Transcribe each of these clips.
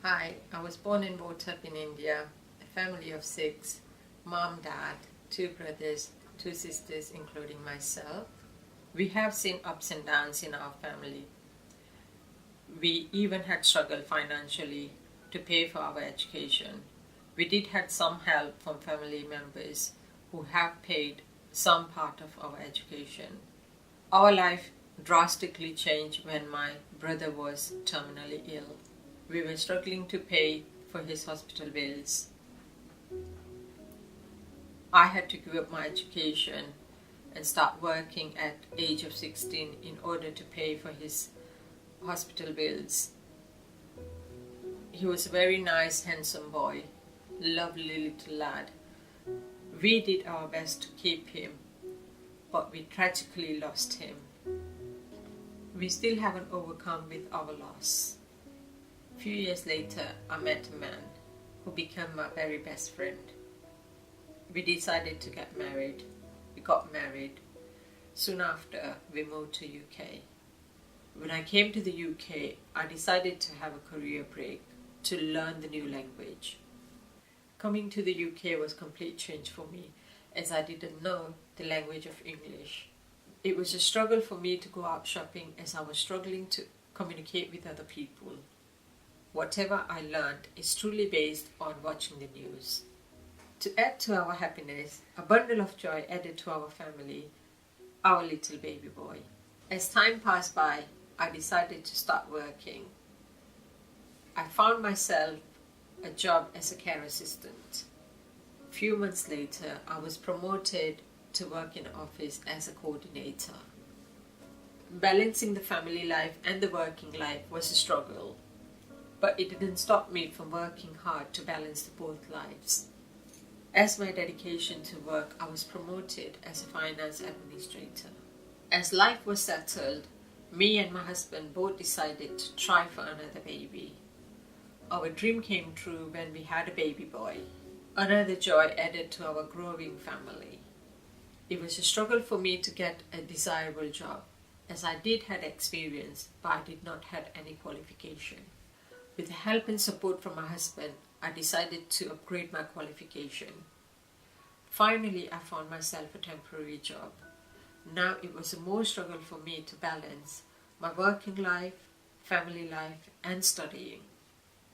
Hi, I was born and brought up in India, a family of six, mom, dad, two brothers, two sisters, including myself. We have seen ups and downs in our family. We even had struggled financially to pay for our education. We did had some help from family members who have paid some part of our education. Our life drastically changed when my brother was terminally ill. We were struggling to pay for his hospital bills. I had to give up my education and start working at age of 16 in order to pay for his hospital bills. He was a very nice, handsome boy, lovely little lad. We did our best to keep him, but we tragically lost him. We still haven't overcome with our loss. A few years later, I met a man who became my very best friend. We decided to get married. We got married. Soon after, we moved to UK. When I came to the UK, I decided to have a career break to learn the new language. Coming to the UK was a complete change for me, as I didn't know the language of English. It was a struggle for me to go out shopping, as I was struggling to communicate with other people. Whatever I learned is truly based on watching the news. To add to our happiness, a bundle of joy added to our family, our little baby boy. As time passed by, I decided to start working. I found myself a job as a care assistant. A few months later, I was promoted to work in an office as a coordinator. Balancing the family life and the working life was a struggle, but it didn't stop me from working hard to balance both lives. As my dedication to work, I was promoted as a finance administrator. As life was settled, me and my husband both decided to try for another baby. Our dream came true when we had a baby boy. Another joy added to our growing family. It was a struggle for me to get a desirable job, as I did have experience, but I did not have any qualification. With the help and support from my husband, I decided to upgrade my qualification. Finally, I found myself a temporary job. Now it was a more struggle for me to balance my working life, family life, and studying.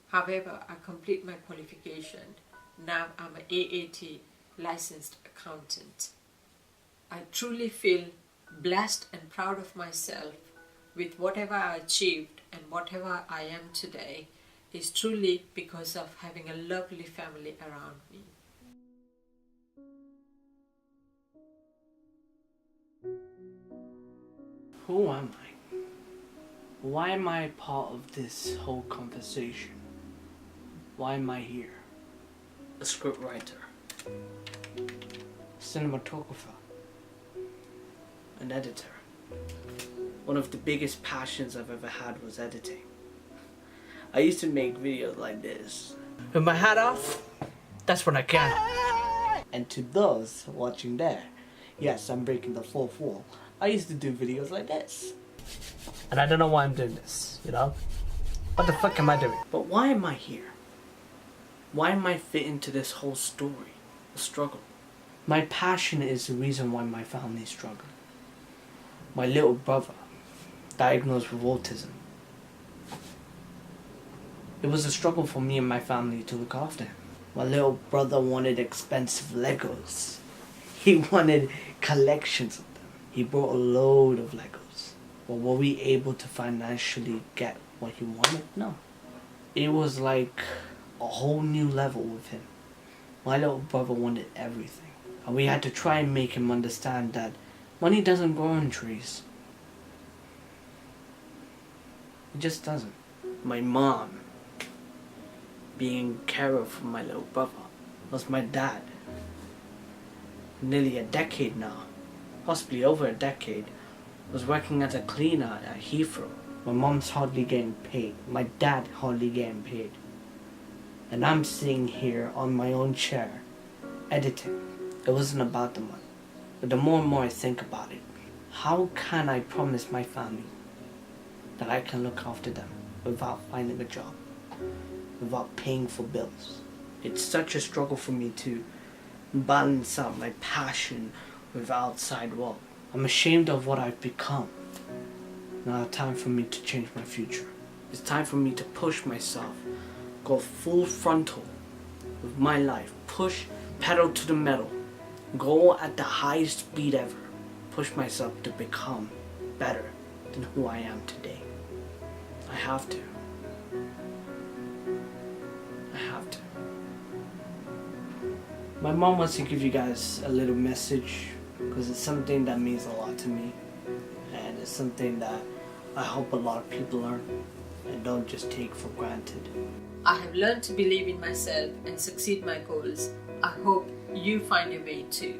However, I complete my qualification. Now I'm an AAT licensed accountant. I truly feel blessed and proud of myself with whatever I achieved, and whatever I am today is truly because of having a lovely family around me. Who am I? Why am I part of this whole conversation? Why am I here? A scriptwriter, Cinematographer. an editor. One of the biggest passions I've ever had was editing. I used to make videos like this. With my hat off, that's when I can. And to those watching there, yes, I'm breaking the fourth wall. I used to do videos like this. And I don't know why I'm doing this, you know? What the fuck am I doing? But why am I here? Why am I fit into this whole story? The struggle. My passion is the reason why my family is struggling. My little brother, diagnosed with autism. It was a struggle for me and my family to look after him. My little brother wanted expensive Legos. He wanted collections of them. He brought a load of Legos. But were we able to financially get what he wanted? No. It was like a whole new level with him. My little brother wanted everything. And we had to try and make him understand that money doesn't grow on trees. It just doesn't. My mom, being carer for my little brother, was my dad. Nearly a decade now, possibly over a decade, was working as a cleaner at Heathrow. My mom's hardly getting paid. My dad hardly getting paid. And I'm sitting here on my own chair, editing. It wasn't about the money. But the more and more I think about it, how can I promise my family that I can look after them without finding a job, without paying for bills. It's such a struggle for me to balance out my passion with outside work. I'm ashamed of what I've become. Now it's time for me to change my future. It's time for me to push myself, go full frontal with my life, push pedal to the metal, go at the highest speed ever, push myself to become better than who I am today. I have to. I have to. My mom wants to give you guys a little message because it's something that means a lot to me, and it's something that I hope a lot of people learn and don't just take for granted. I have learned to believe in myself and succeed my goals. I hope you find your way too.